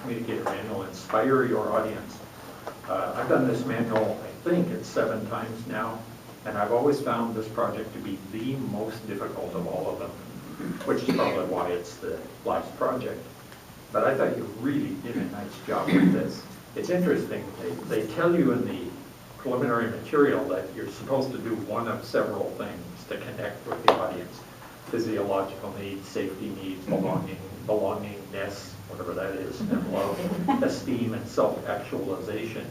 Communicator Manual, Inspire Your Audience. I've done this manual, I think it's 7 times now, and I've always found this project to be the most difficult of all of them, which is probably why it's the last project. But I thought you really did a nice job with this. It's interesting, they tell you in the preliminary material that you're supposed to do one of several things to connect with the audience. Physiological needs, safety needs, belongingness, whatever that is, and love, esteem, and self-actualization.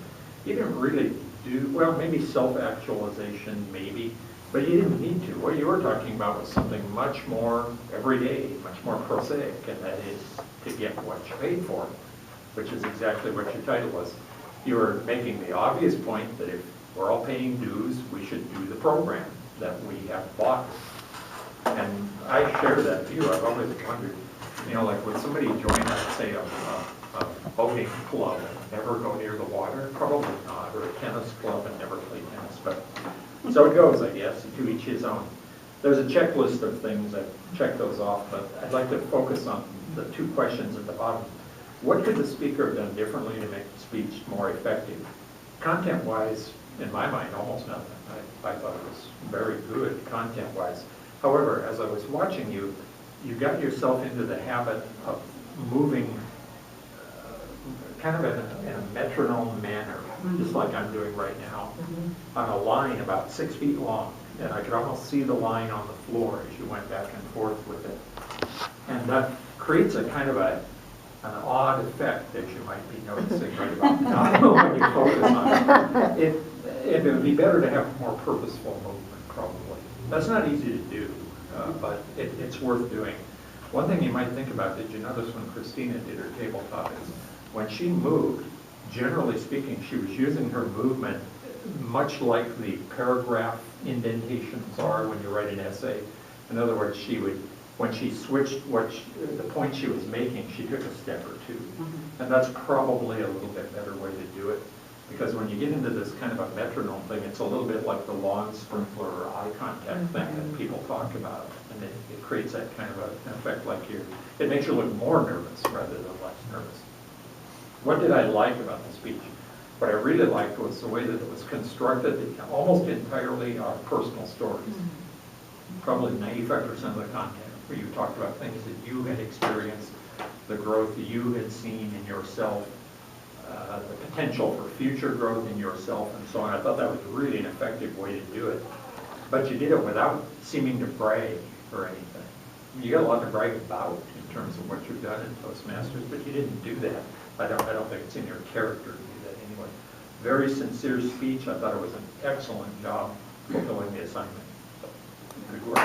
You didn't really do, well, maybe self-actualization, maybe, but you didn't need to. What you were talking about was something much more everyday, much more prosaic, and that is to get what you paid for, which is exactly what your title was. You were making the obvious point that if we're all paying dues, we should do the program that we have bought. And I share that view. I've always wondered, you know, like would somebody join, say, a boating club and never go near the water? Probably not. Or a tennis club and never play tennis. But so it goes, I guess, to each his own. There's a checklist of things. I've checked those off, but I'd like to focus on the 2 questions at the bottom. What could the speaker have done differently to make the speech more effective? Content-wise, in my mind, almost nothing. I thought it was very good content-wise. However, as I was watching you, you got yourself into the habit of moving kind of in a metronome manner, just like I'm doing right now, on a line about 6 feet long. And I could almost see the line on the floor as you went back and forth with it. And that creates a kind of an odd effect that you might be noticing right about now when you focus on it. It would be better to have more purposeful movement, probably. That's not easy to do, but it's worth doing. One thing you might think about, did you notice when Christina did her tabletop, is when she moved, generally speaking, she was using her movement much like the paragraph indentations are when you write an essay. In other words, she would, when she switched the point she was making, she took a step or 2. And that's probably a little bit better way to do it. Because when you get into this kind of a metronome thing, it's a little bit like the lawn sprinkler or eye contact thing that people talk about. And it creates that kind of an effect like it makes you look more nervous rather than less nervous. What did I like about the speech? What I really liked was the way that it was constructed almost entirely on personal stories. Probably 95% of the content where you talked about things that you had experienced, the growth that you had seen in yourself, the potential for future growth in yourself, and so on. I thought that was really an effective way to do it. But you did it without seeming to brag or anything. You got a lot to brag about in terms of what you've done in Toastmasters, but you didn't do that. I don't think it's in your character to do that anyway. Very sincere speech. I thought it was an excellent job fulfilling the assignment. Good work.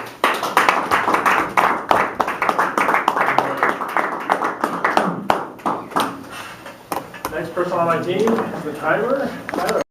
Next person on my team is the timer.